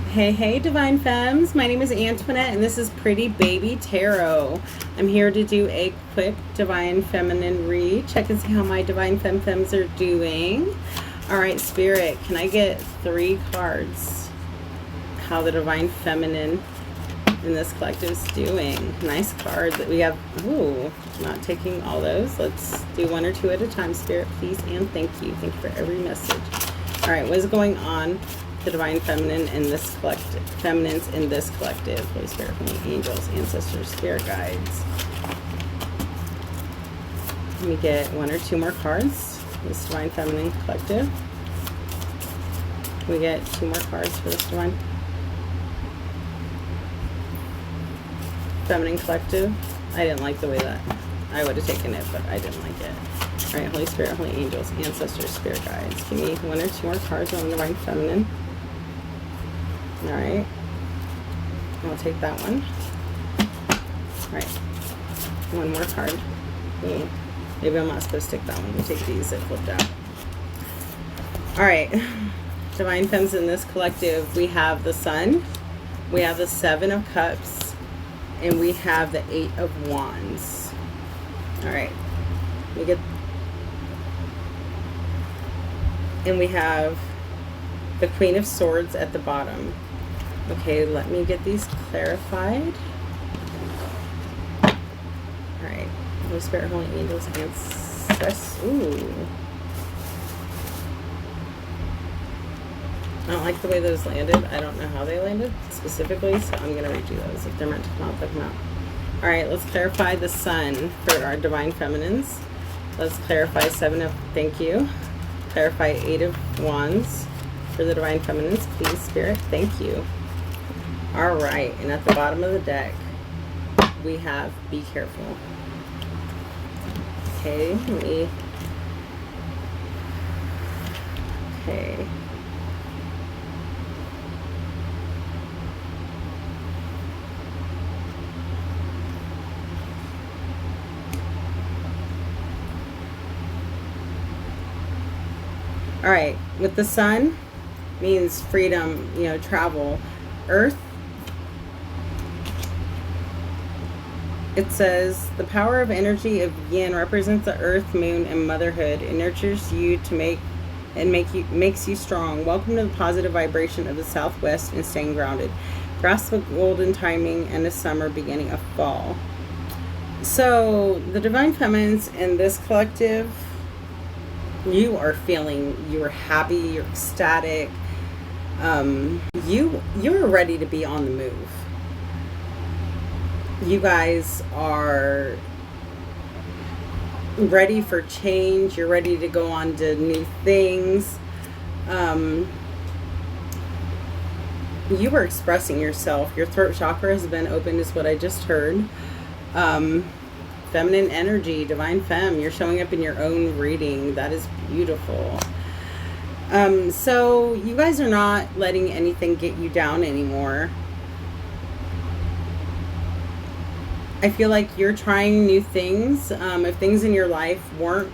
Hey, Divine Femmes. My name is Antoinette, and this is Pretty Baby Tarot. I'm here to do a quick Divine Feminine read. Check and see how my Divine Femmes are doing. All right, Spirit, can I get 3 cards? How the Divine Feminine in this collective is doing. Nice card that we have. Ooh, not taking all those. Let's do 1 or 2 at a time, Spirit, please, and thank you. Thank you for every message. All right, what is going on? The Divine Feminine in this collective, feminines in this collective. Holy Spirit, Holy Angels, Ancestors, Spirit Guides. Let me get 1 or 2 more cards. This Divine Feminine collective. We get 2 more cards for this Divine Feminine collective. I didn't like the way that I would have taken it, but I didn't like it. All right, Holy Spirit, Holy Angels, Ancestors, Spirit Guides. Give me 1 or 2 more cards on the Divine Feminine. All right, I'll take that one. All right, 1 more card. Ooh, maybe I'm not supposed to take that one. We'll take these that flipped out. All right, Divine Femmes in this collective, we have the Sun, we have the 7 of Cups, and we have the 8 of Wands. All right, we get, and we have the Queen of Swords at the bottom. Okay, let me get these clarified. All right, Holy Spirit, Holy Angels, Ancestors. Ooh. I don't like the way those landed. I don't know how they landed specifically, so I'm going to redo those. If they're meant to come out, they'll come out. All right, let's clarify the Sun for our Divine Feminines. Let's clarify 7 of, thank you. Clarify 8 of Wands for the Divine Feminines, please, Spirit. Thank you. All right, and at the bottom of the deck, we have Be Careful. Okay, let me... Okay. All right, with the Sun, means freedom, you know, travel. Earth, it says the power of energy of yin represents the earth, moon, and motherhood. It nurtures you to makes you strong. Welcome to the positive vibration of the southwest and staying grounded. Grasp the golden timing and the summer beginning of fall. So the Divine Feminines in this collective, you are feeling, you are happy, you're ecstatic. You're ready to be on the move. You guys are ready for change. You're ready to go on to new things. You are expressing yourself. Your throat chakra has been opened, is what I just heard. Feminine energy, Divine Femme, you're showing up in your own reading. That is beautiful. So you guys are not letting anything get you down anymore. I feel like you're trying new things. If things in your life weren't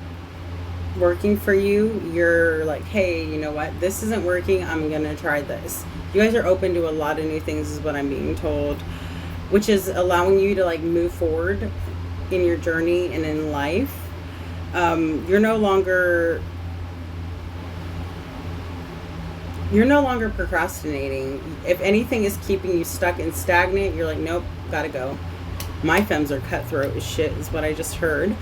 working for you, you're like, hey, you know what? This isn't working. I'm going to try this. You guys are open to a lot of new things is what I'm being told, which is allowing you to like move forward in your journey and in life. You're no longer procrastinating. If anything is keeping you stuck and stagnant, you're like, nope, gotta go. My femmes are cutthroat as shit, is what I just heard.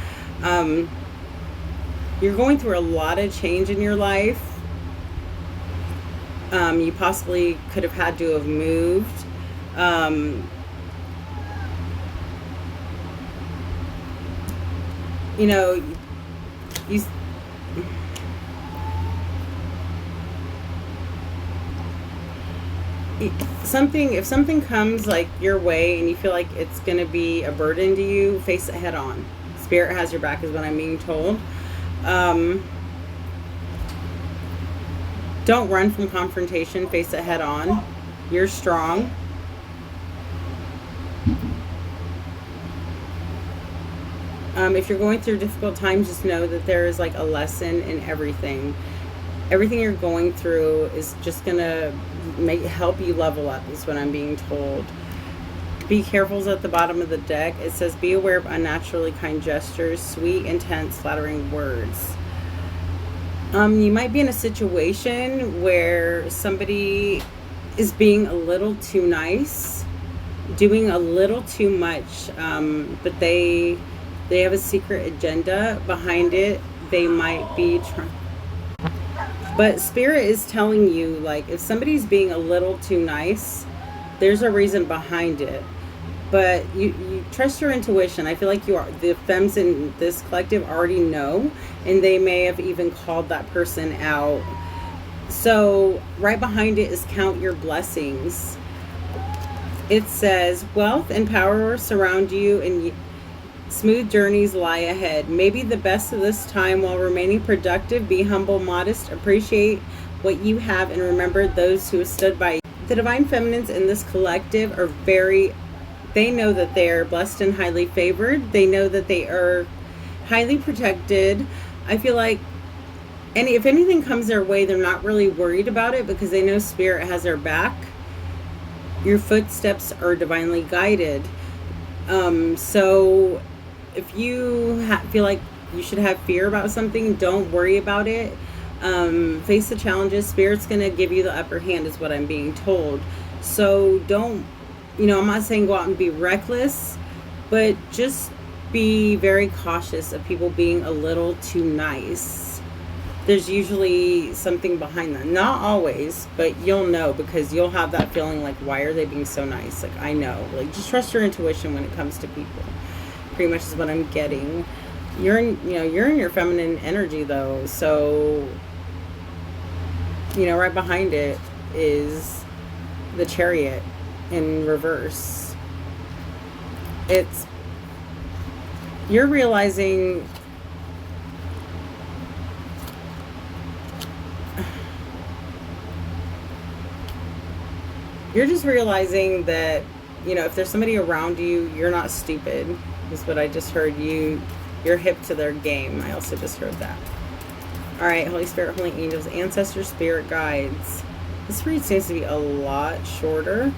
You're going through a lot of change in your life. You possibly could have had to have moved. You know, you if something comes like your way and you feel like it's going to be a burden to you, face it head on. Spirit has your back is what I'm being told. Don't run from confrontation, face it head on. You're strong. If you're going through difficult times, just know that there is like a lesson in everything. Everything you're going through is just gonna help you level up is what I'm being told. Be careful's at the bottom of the deck. It says, be aware of unnaturally kind gestures, sweet, intense, flattering words. You might be in a situation where somebody is being a little too nice, doing a little too much, but they have a secret agenda behind it. They might be trying. But Spirit is telling you, like, if somebody's being a little too nice, there's a reason behind it. But you trust your intuition. I feel like the femmes in this collective already know, and they may have even called that person out. So right behind it is count your blessings. It says, wealth and power surround you, and smooth journeys lie ahead. Maybe the best of this time while remaining productive. Be humble, modest, appreciate what you have, and remember those who have stood by you. The Divine Feminines in this collective are they know that they are blessed and highly favored. They know that they are highly protected. I feel like if anything comes their way, they're not really worried about it because they know Spirit has their back. Your footsteps are divinely guided. So if you feel like you should have fear about something, don't worry about it. Face the challenges. Spirit's going to give you the upper hand is what I'm being told. So don't, I'm not saying go out and be reckless, but just be very cautious of people being a little too nice. There's usually something behind that. Not always, but you'll know because you'll have that feeling like, why are they being so nice? Like, I know. Like, just trust your intuition when it comes to people. Pretty much is what I'm getting. You're in your feminine energy though. So, right behind it is the Chariot in reverse. You're realizing you're just realizing that, if there's somebody around you, you're not stupid, is what I just heard. You're hip to their game. I also just heard that. All right, Holy Spirit, Holy Angels, Ancestors, Spirit Guides. This read seems to be a lot shorter.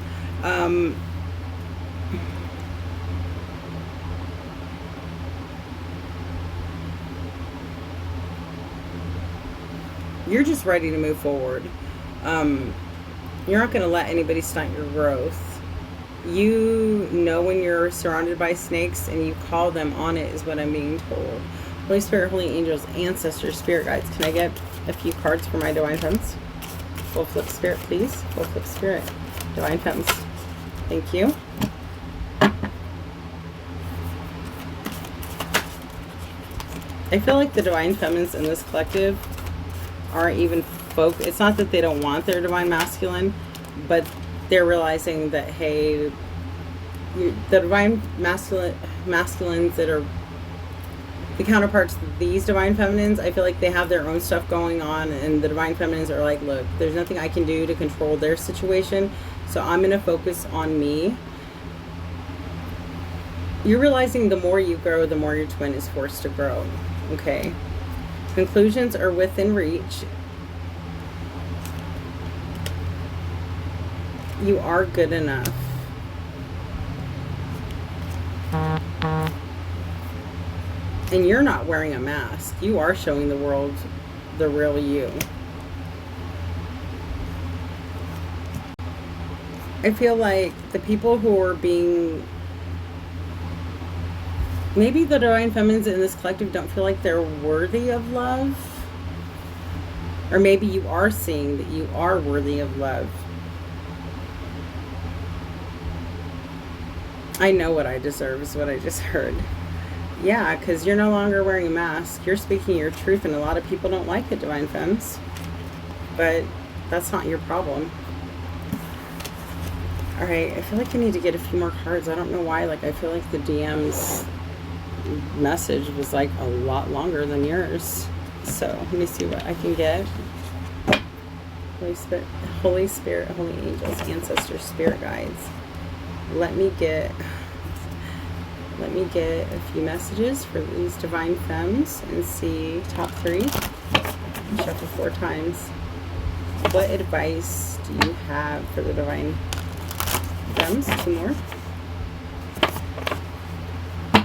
You're just ready to move forward. You're not going to let anybody stunt your growth. You know when you're surrounded by snakes and you call them on it is what I'm being told. Holy Spirit, Holy Angels, Ancestors, Spirit Guides. Can I get a few cards for my Divine Femmes? Full flip Spirit, please. Full flip Spirit. Divine Femmes. Thank you. I feel like the Divine Feminines in this collective aren't even it's not that they don't want their Divine Masculine, but they're realizing that, hey, the Divine Masculines that are the counterparts to these Divine Feminines, I feel like they have their own stuff going on, and the Divine Feminines are like, look, there's nothing I can do to control their situation, so I'm going to focus on me. You're realizing the more you grow, the more your twin is forced to grow, okay? Conclusions are within reach. You are good enough. And you're not wearing a mask. You are showing the world the real you. I feel like the people who are being... Maybe the Divine Feminines in this collective don't feel like they're worthy of love. Or maybe you are seeing that you are worthy of love. I know what I deserve is what I just heard. Yeah, because you're no longer wearing a mask. You're speaking your truth, and a lot of people don't like it, Divine Femmes. But that's not your problem. Alright, I feel like I need to get a few more cards. I don't know why. Like, I feel like the DM's message was like a lot longer than yours. So, let me see what I can get. Holy Spirit, Holy Angels, Ancestors, Spirit Guides. Let me get a few messages for these Divine Femmes and see top 3. Shuffle 4 times. What advice do you have for the Divine Femmes? 2 more.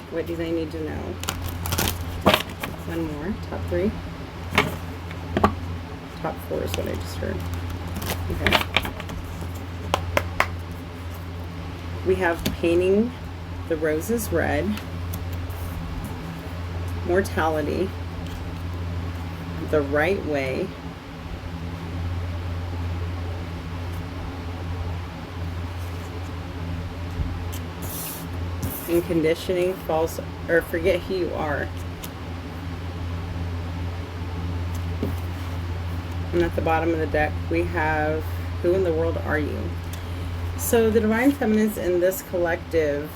What do they need to know? 1 more. Top 3. Top 4 is what I just heard. Okay. We have painting the roses red, mortality, the right way, and conditioning, false, or forget who you are. And at the bottom of the deck, we have who in the world are you? So the Divine Feminines in this collective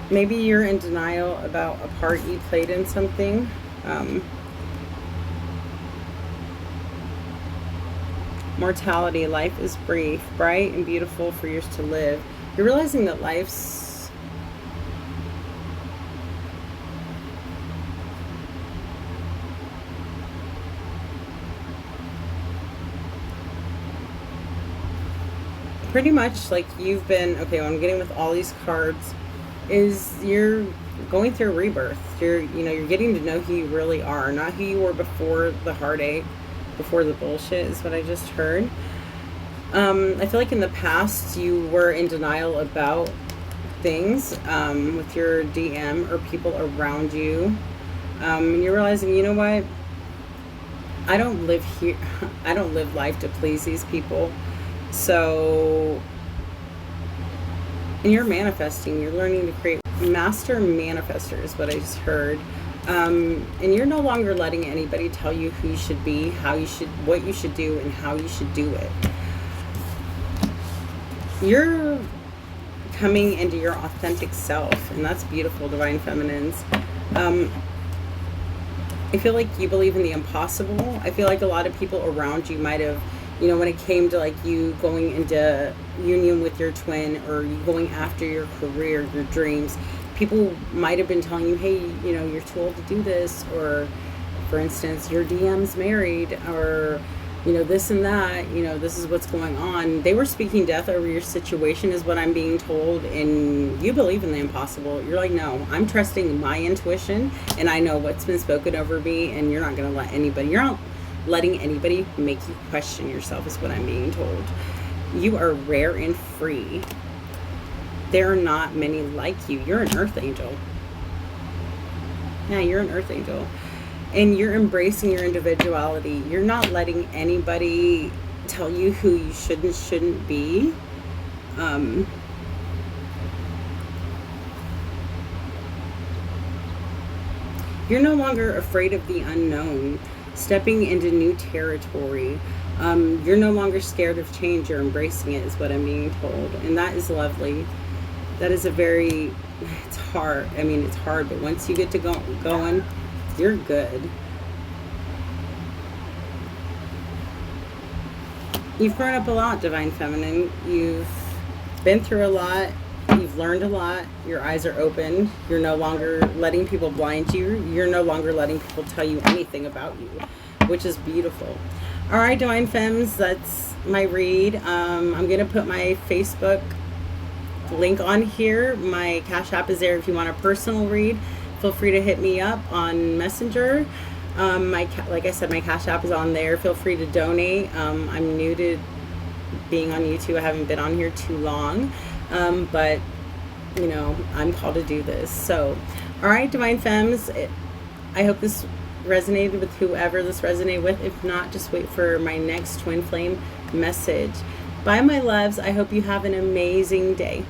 maybe you're in denial about a part you played in something. Mortality, life is brief, bright and beautiful for years to live. You're realizing that life's pretty much like you've been, okay, what I'm getting with all these cards is you're going through a rebirth. You're getting to know who you really are, not who you were before the heartache, before the bullshit, is what I just heard. I feel like in the past you were in denial about things with your DM or people around you. And you're realizing, you know what? I don't live here. I don't live life to please these people. So, and you're manifesting. You're learning to create. Master manifester is what I just heard. And you're no longer letting anybody tell you who you should be, what you should do, and how you should do it. You're coming into your authentic self, and that's beautiful, Divine Feminines. I feel like you believe in the impossible. I feel like a lot of people around you might have, when it came to like you going into union with your twin or you going after your career, your dreams, people might have been telling you, hey, you're too old to do this, or for instance, your DM's married, or this and that, this is what's going on. They were speaking death over your situation is what I'm being told, and you believe in the impossible. You're like, no, I'm trusting my intuition, and I know what's been spoken over me, and you're not going to let anybody, you're not letting anybody make you question yourself is what I'm being told. You are rare and free. There are not many like you. You're an earth angel. Yeah, you're an earth angel. And you're embracing your individuality. You're not letting anybody tell you who you shouldn't be. You're no longer afraid of the unknown, stepping into new territory. You're no longer scared of change. You're embracing it is what I'm being told. And that is lovely. That is it's hard. I mean, it's hard, but once you get to going, you're good. You've grown up a lot, Divine Feminine. You've been through a lot. You've learned a lot. Your eyes are open. You're no longer letting people blind you. You're no longer letting people tell you anything about you, which is beautiful. All right, Divine Femmes, that's my read. I'm going to put my Facebook link on here. My Cash App is there if you want a personal read. Feel free to hit me up on Messenger. Like I said, my Cash App is on there. Feel free to donate. I'm new to being on YouTube. I haven't been on here too long, but I'm called to do this. So, all right, Divine Femmes, I hope this resonated with whoever this resonated with. If not, just wait for my next Twin Flame message. Bye, my loves. I hope you have an amazing day.